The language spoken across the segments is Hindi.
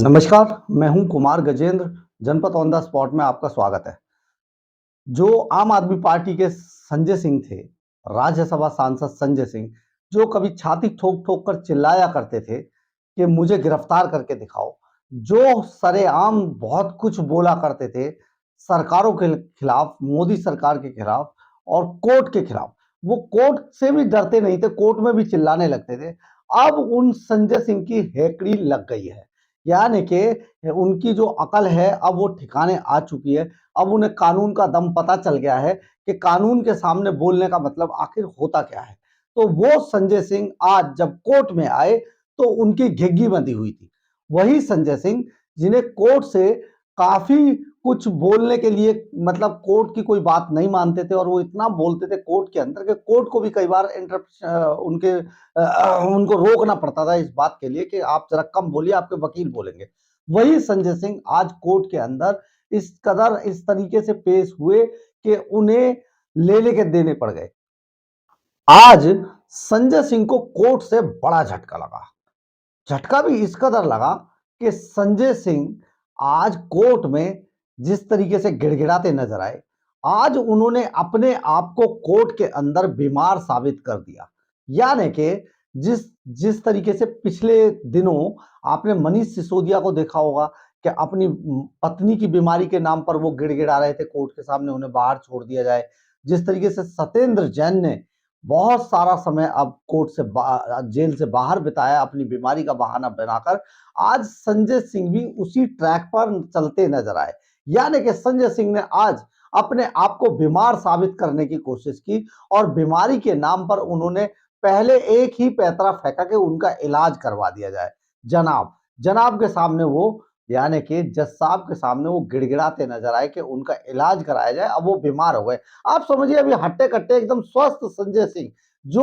नमस्कार, मैं हूं कुमार गजेंद्र। जनपद ऑन द स्पॉट में आपका स्वागत है। जो आम आदमी पार्टी के संजय सिंह थे, राज्यसभा सांसद संजय सिंह, जो कभी छाती ठोक-ठोक कर चिल्लाया करते थे कि मुझे गिरफ्तार करके दिखाओ। जो सरेआम बहुत कुछ बोला करते थे सरकारों के खिलाफ, मोदी सरकार के खिलाफ और कोर्ट के खिलाफ। वो कोर्ट से भी डरते नहीं थे, कोर्ट में भी चिल्लाने लगते थे। अब उन संजय सिंह की हेकड़ी लग गई है। यानी कि उनकी जो अकल है अब वो ठिकाने आ चुकी है। अब उन्हें कानून का दम पता चल गया है कि कानून के सामने बोलने का मतलब आखिर होता क्या है। तो वो संजय सिंह आज जब कोर्ट में आए तो उनकी घिघी बंधी हुई थी। वही संजय सिंह जिन्हें कोर्ट से काफी कुछ बोलने के लिए मतलब कोर्ट की कोई बात नहीं मानते थे और वो इतना बोलते थे कोर्ट के अंदर कि कोर्ट को भी कई बार उनको रोकना पड़ता था इस बात के लिए कि आप जरा कम बोलिए, आपके वकील बोलेंगे। वही संजय सिंह आज कोर्ट के अंदर इस कदर इस तरीके से पेश हुए कि उन्हें ले लेके देने पड़ गए। आज संजय सिंह को कोर्ट से बड़ा झटका लगा। झटका भी इस कदर लगा कि संजय सिंह आज कोर्ट में जिस तरीके से गिड़गिड़ाते नजर आए, आज उन्होंने अपने आप को कोर्ट के अंदर बीमार साबित कर दिया। यानी कि जिस जिस तरीके से पिछले दिनों आपने मनीष सिसोदिया को देखा होगा कि अपनी पत्नी की बीमारी के नाम पर वो गिड़गिड़ा रहे थे कोर्ट के सामने, उन्हें बाहर छोड़ दिया जाए। जिस तरीके से सत्येंद्र जैन ने बहुत सारा समय अब कोर्ट से जेल से बाहर बिताया अपनी बीमारी का बहाना बनाकर, आज संजय सिंह भी उसी ट्रैक पर चलते नजर आए। यानी कि संजय सिंह ने आज अपने आप को बीमार साबित करने की कोशिश की और बीमारी के नाम पर उन्होंने पहले एक ही पैंतरा फेंका कि उनका इलाज करवा दिया जाए। जनाब जनाब के सामने वो यानी कि जज साहब के सामने वो गिड़गिड़ाते नजर आए कि उनका इलाज कराया जाए। अब वो बीमार हो गए। आप समझिए अभी हट्टे-कट्टे एकदम स्वस्थ संजय सिंह, जो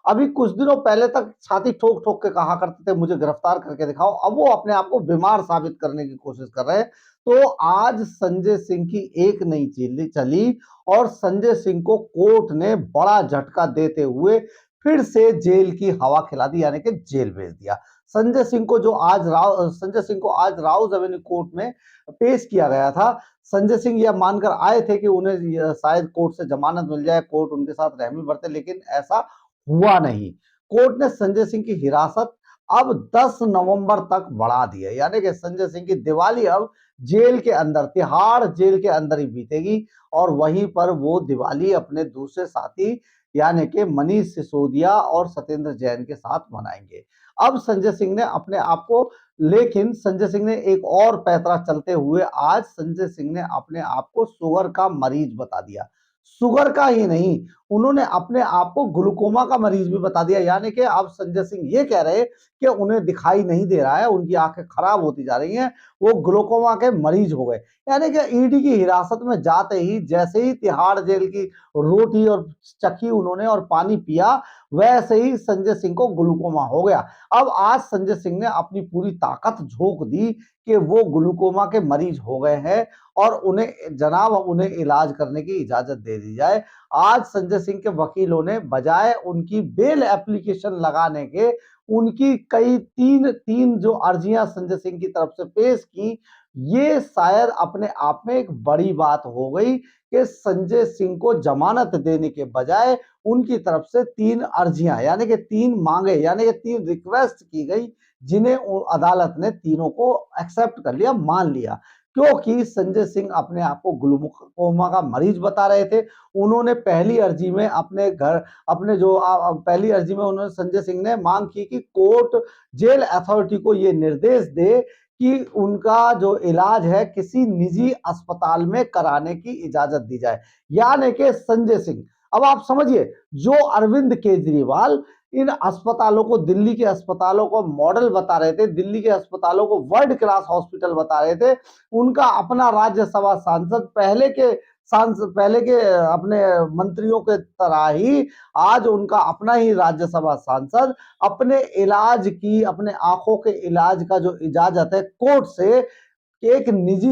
अभी कुछ दिनों पहले तक छाती ठोक-ठोक के कहा करते थे मुझे गिरफ्तार करके दिखाओ, अब वो अपने आप को बीमार साबित करने की कोशिश कर रहे हैं। तो आज संजय सिंह की एक नहीं चली और संजय सिंह को कोर्ट ने बड़ा झटका देते हुए फिर से जेल की हवा खिला दी, यानी कि जेल भेज दिया। संजय सिंह को आज राउज एवेन्यू कोर्ट में पेश किया गया था। संजय सिंह यह मानकर आए थे कि उन्हें शायद कोर्ट से जमानत मिल जाए, कोर्ट उनके साथ रहमी बरते, लेकिन ऐसा हुआ नहीं। कोर्ट ने संजय सिंह की हिरासत अब 10 नवंबर तक बढ़ा दी है। यानी कि संजय सिंह की दिवाली अब जेल के अंदर, तिहाड़ जेल के अंदर ही बीतेगी और वहीं पर वो दिवाली अपने दूसरे साथी यानी कि मनीष सिसोदिया और सत्येंद्र जैन के साथ मनाएंगे। अब संजय सिंह ने अपने आप को लेकिन संजय सिंह ने एक और पैंतरा चलते हुए आज संजय सिंह ने अपने आप को शुगर का मरीज बता दिया। शुगर का ही नहीं, उन्होंने अपने आप को ग्लूकोमा का मरीज भी बता दिया। यानी कि अब संजय सिंह ये कह रहे कि उन्हें दिखाई नहीं दे रहा है, उनकी आंखें खराब होती जा रही हैं, वो ग्लूकोमा के मरीज हो गए। यानी कि ईडी की हिरासत में जाते ही जैसे ही तिहाड़ जेल की रोटी और चखी उन्होंने और पानी पिया, वैसे ही संजय सिंह को ग्लूकोमा हो गया। अब आज संजय सिंह ने अपनी पूरी ताकत झोंक दी कि वो ग्लूकोमा के मरीज हो गए हैं और उन्हें इलाज करने की इजाजत दे दी जाए। आज संजय सिंह के वकीलों ने बजाय उनकी बेल एप्लीकेशन लगाने के उनकी कई तीन तीन जो अर्जियां संजय सिंह की तरफ से पेश की, ये शायद अपने आप में एक बड़ी बात हो गई कि संजय सिंह को जमानत देने के बजाय उनकी तरफ से तीन अर्जियां यानी कि तीन मांगे यानी कि तीन रिक्वेस्ट की गई, जिन्हें अदालत ने तीनों को एक्सेप्ट कर लिया, मान लिया। क्योंकि संजय सिंह अपने आप को ग्लूकोमा का मरीज बता रहे थे। उन्होंने पहली अर्जी में पहली अर्जी में उन्होंने संजय सिंह ने मांग की कि कोर्ट जेल अथॉरिटी को यह निर्देश दे कि उनका जो इलाज है किसी निजी अस्पताल में कराने की इजाजत दी जाए। यानी कि संजय सिंह, अब आप समझिए, जो अरविंद केजरीवाल इन अस्पतालों को, दिल्ली के अस्पतालों को मॉडल बता रहे थे, दिल्ली के अस्पतालों को वर्ल्ड क्लास हॉस्पिटल बता रहे थे, उनका अपना राज्यसभा सांसद पहले के अपने मंत्रियों के तरह ही आज उनका अपना ही राज्यसभा सांसद अपने आंखों के इलाज का जो इजाजत है कोर्ट से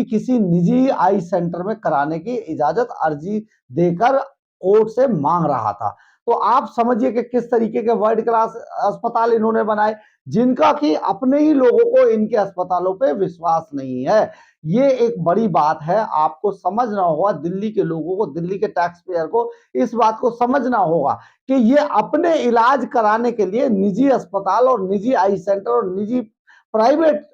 किसी निजी आई सेंटर में कराने की इजाजत अर्जी देकर कोर्ट से मांग रहा था। तो आप समझिए कि किस तरीके के वर्ल्ड क्लास अस्पताल इन्होंने बनाए, जिनका कि अपने ही लोगों को इनके अस्पतालों पे विश्वास नहीं है। ये एक बड़ी बात है, आपको समझना होगा, दिल्ली के लोगों को, दिल्ली के टैक्स पेयर को इस बात को समझना होगा कि ये अपने इलाज कराने के लिए निजी अस्पताल और निजी आई सेंटर और निजी प्राइवेट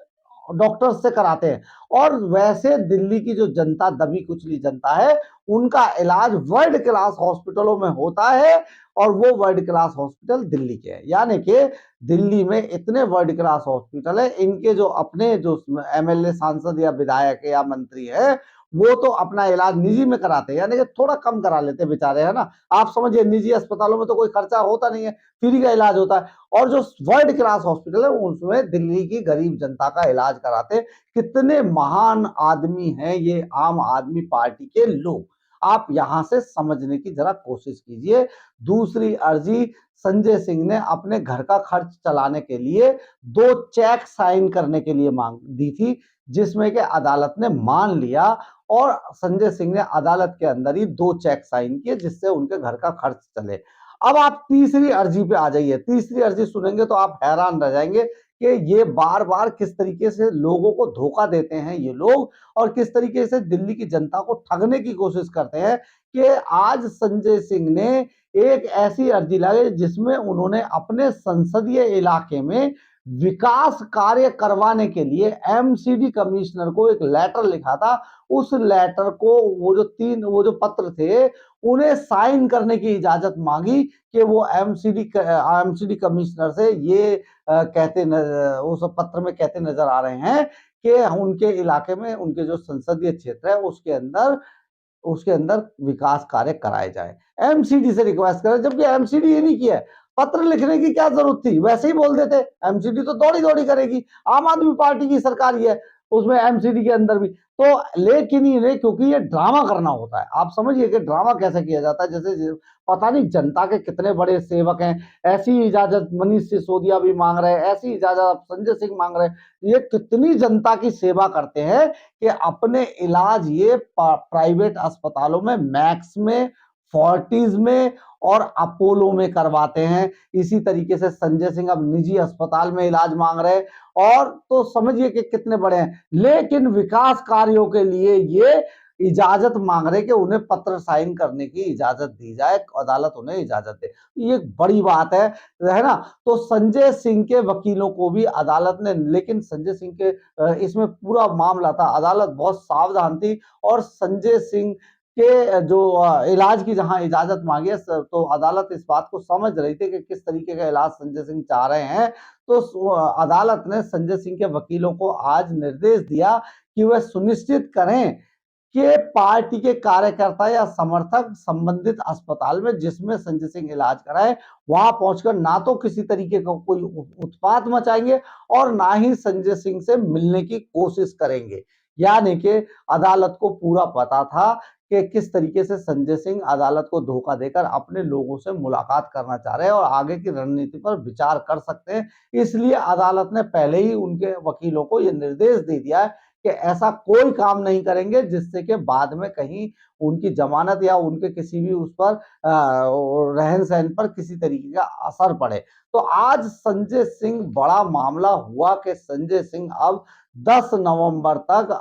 डॉक्टर्स से कराते हैं। और वैसे दिल्ली की जो जनता, दबी कुचली जनता है, उनका इलाज वर्ल्ड क्लास हॉस्पिटलों में होता है, और वो वर्ल्ड क्लास हॉस्पिटल दिल्ली के हैं। यानी कि दिल्ली में इतने वर्ल्ड क्लास हॉस्पिटल है, इनके जो अपने जो एमएलए, सांसद या विधायक या मंत्री है, वो तो अपना इलाज निजी में कराते हैं, यानी कि थोड़ा कम करा लेते हैं बेचारे, है ना। आप समझिए, निजी अस्पतालों में तो कोई खर्चा होता नहीं है, फ्री का इलाज होता है, और जो वर्ल्ड क्लास हॉस्पिटल है उसमें दिल्ली की गरीब जनता का इलाज कराते हैं। कितने महान आदमी हैं ये आम आदमी पार्टी के लोग, आप यहां से समझने की जरा कोशिश कीजिए। दूसरी अर्जी, संजय सिंह ने अपने घर का खर्च चलाने के लिए 2 चेक साइन करने के लिए मांग दी थी, जिसमें कि अदालत ने मान लिया, और संजय सिंह ने अदालत के अंदर ही 2 चेक साइन किए, जिससे उनके घर का खर्च चले। अब आप तीसरी अर्जी पे आ जाइए। तीसरी अर्जी सुनेंगे तो आप हैरान रह जाएंगे कि ये बार बार किस तरीके से लोगों को धोखा देते हैं ये लोग, और किस तरीके से दिल्ली की जनता को ठगने की कोशिश करते हैं। कि आज संजय सिंह ने एक ऐसी अर्जी लाई जिसमें उन्होंने अपने संसदीय इलाके में विकास कार्य करवाने के लिए एमसीडी कमिश्नर को एक लेटर लिखा था। उस लेटर को, वो जो पत्र थे, उन्हें साइन करने की इजाजत मांगी कि वो एमसीडी कमिश्नर से ये उस पत्र में कहते नजर आ रहे हैं कि उनके इलाके में, उनके जो संसदीय क्षेत्र है उसके अंदर विकास कार्य कराए जाए। एमसीडी से रिक्वेस्ट करें, जबकि एमसीडी ही नहीं किया है। पत्र लिखने की क्या जरूरत थी, वैसे ही बोल देते। एमसीडी तो दौड़ी दौड़ी करेगी, आम आदमी पार्टी की सरकार ही है, उसमें एमसीडी के अंदर भी तो, लेकिन ही नहीं, क्योंकि ये ड्रामा करना होता है। आप समझिए कि ड्रामा कैसे किया जाता है, जैसे पता नहीं जनता के कितने बड़े सेवक हैं। ऐसी इजाजत मनीष सिसोदिया भी मांग रहे हैं, ऐसी इजाजत संजय सिंह मांग रहे हैं। ये कितनी जनता की सेवा करते हैं कि अपने इलाज ये प्राइवेट अस्पतालों में, मैक्स में, फोर्टिस में और अपोलो में करवाते हैं। इसी तरीके से संजय सिंह अब निजी अस्पताल में इलाज मांग रहे हैं, और तो समझिए कि कितने बड़े हैं। लेकिन विकास कार्यों के लिए ये इजाजत मांग रहे कि उन्हें पत्र साइन करने की इजाजत दी जाए, अदालत उन्हें इजाजत दे। ये बड़ी बात है ना। तो संजय सिंह के वकीलों को भी अदालत ने, लेकिन संजय सिंह के इसमें पूरा मामला था, अदालत बहुत सावधान थी, और संजय सिंह के जो इलाज की जहां इजाजत मांगी है, तो अदालत इस बात को समझ रही थी कि किस तरीके का इलाज संजय सिंह चाह रहे हैं। तो अदालत ने संजय सिंह के वकीलों को आज निर्देश दिया कि वह सुनिश्चित करें कि पार्टी के कार्यकर्ता या समर्थक संबंधित अस्पताल में, जिसमें संजय सिंह इलाज कराए, वहां पहुंचकर ना तो किसी तरीके का कोई उत्पात मचाएंगे, और ना ही संजय सिंह से मिलने की कोशिश करेंगे। यानी कि अदालत को पूरा पता था कि किस तरीके से संजय सिंह अदालत को धोखा देकर अपने लोगों से मुलाकात करना चाह रहे हैं, और आगे की रणनीति पर विचार कर सकते हैं। इसलिए अदालत ने पहले ही उनके वकीलों को यह निर्देश दे दिया है कि ऐसा कोई काम नहीं करेंगे जिससे कि बाद में कहीं उनकी जमानत या उनके किसी भी उस पर रहन सहन पर किसी तरीके का असर पड़े। तो आज संजय सिंह, बड़ा मामला हुआ कि संजय सिंह अब 10 नवंबर तक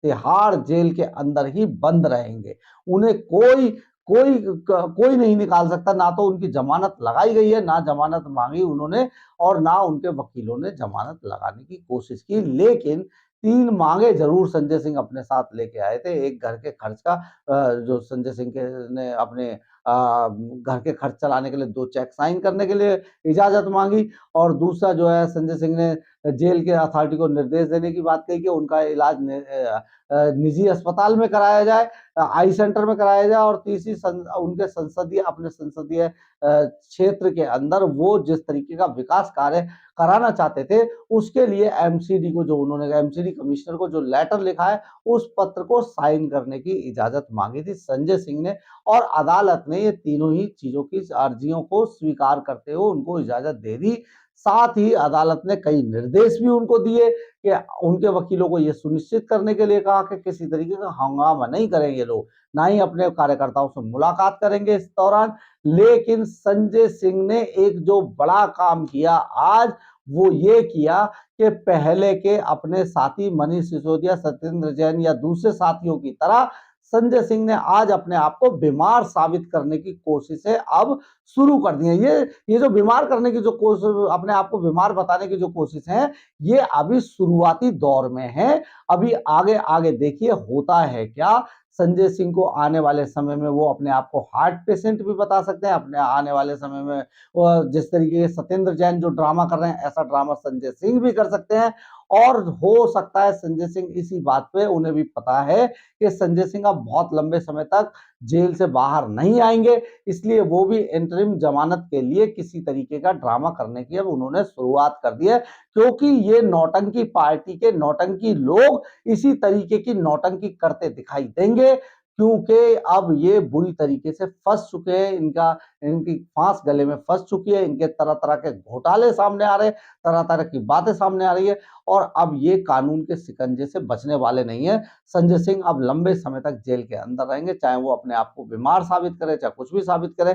तिहाड़ जेल के अंदर ही बंद रहेंगे। उन्हें कोई कोई कोई नहीं निकाल सकता। ना तो उनकी जमानत लगाई गई है, ना जमानत मांगी उन्होंने, और ना उनके वकीलों ने जमानत लगाने की कोशिश की। लेकिन 3 मांगे जरूर संजय सिंह अपने साथ लेके आए थे। एक, घर के खर्च का, जो संजय सिंह ने अपने घर के खर्च चलाने के लिए 2 चेक साइन करने के लिए इजाजत मांगी, और दूसरा जो है, संजय सिंह ने जेल के अथॉरिटी को निर्देश देने की बात कही कि उनका इलाज निजी अस्पताल में कराया जाए, आई सेंटर में कराया जाए, और तीसरी उनके अपने संसदीय क्षेत्र के अंदर वो जिस तरीके का विकास कार्य कराना चाहते थे, उसके लिए एमसीडी को, जो उन्होंने एमसीडी कमिश्नर को जो लेटर लिखा है, उस पत्र को साइन करने की इजाजत मांगी थी संजय सिंह ने। और अदालत ने ये तीनों ही चीजों की अर्जियों को स्वीकार करते हुए उनको इजाजत दे दी। साथ ही अदालत ने कई निर्देश भी उनको दिए कि उनके वकीलों को यह सुनिश्चित करने के लिए कहा कि किसी तरीके का हंगामा नहीं करेंगे लोग, ना ही अपने कार्यकर्ताओं से मुलाकात करेंगे इस दौरान। लेकिन संजय सिंह ने एक जो बड़ा काम किया आज, वो ये किया कि पहले के अपने साथी मनीष सिसोदिया, सत्येंद्र जैन या दूसरे साथियों की तरह संजय सिंह ने आज अपने आप को बीमार साबित करने की कोशिशें अब शुरू कर दी हैं। ये जो बीमार करने की जो कोशिश, अपने आप को बीमार बताने की जो कोशिश है, ये अभी शुरुआती दौर में है। अभी आगे आगे देखिए होता है क्या। संजय सिंह को आने वाले समय में वो अपने आप को हार्ट पेशेंट भी बता सकते हैं। अपने आने वाले समय में जिस तरीके से सत्येंद्र जैन जो ड्रामा कर रहे हैं, ऐसा ड्रामा संजय सिंह भी कर सकते हैं। और हो सकता है संजय सिंह इसी बात पे, उन्हें भी पता है कि संजय सिंह अब बहुत लंबे समय तक जेल से बाहर नहीं आएंगे, इसलिए वो भी इंटरिम जमानत के लिए किसी तरीके का ड्रामा करने की अब उन्होंने शुरुआत कर दी है। क्योंकि ये नौटंकी पार्टी के नौटंकी लोग इसी तरीके की नौटंकी करते दिखाई देंगे, क्योंकि अब ये बुरी तरीके से फंस चुके हैं। इनकी फांस गले में फंस चुकी है। इनके तरह तरह के घोटाले सामने आ रहे हैं, तरह तरह की बातें सामने आ रही है, और अब ये कानून के शिकंजे से बचने वाले नहीं है। संजय सिंह अब लंबे समय तक जेल के अंदर रहेंगे, चाहे वो अपने आप को बीमार साबित करे, चाहे कुछ भी साबित करे।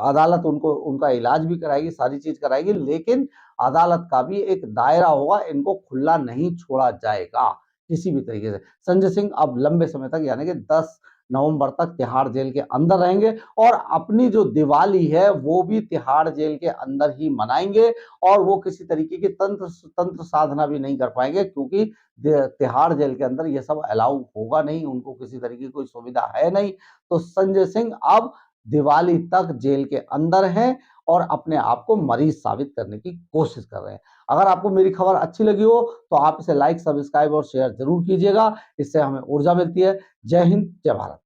अदालत उनको उनका इलाज भी कराएगी, सारी चीज कराएगी, लेकिन अदालत का भी एक दायरा होगा। इनको खुला नहीं छोड़ा जाएगा किसी भी तरीके से। संजय सिंह अब लंबे समय तक, यानी कि 10 नवंबर तक तिहाड़ जेल के अंदर रहेंगे, और अपनी जो दिवाली है वो भी तिहाड़ जेल के अंदर ही मनाएंगे। और वो किसी तरीके की तंत्र साधना भी नहीं कर पाएंगे, क्योंकि तिहाड़ जेल के अंदर ये सब अलाउ होगा नहीं, उनको किसी तरीके की कोई सुविधा है नहीं। तो संजय सिंह अब दिवाली तक जेल के अंदर हैं और अपने आप को मरीज साबित करने की कोशिश कर रहे हैं। अगर आपको मेरी खबर अच्छी लगी हो तो आप इसे लाइक, सब्सक्राइब और शेयर जरूर कीजिएगा। इससे हमें ऊर्जा मिलती है। जय हिंद, जय भारत।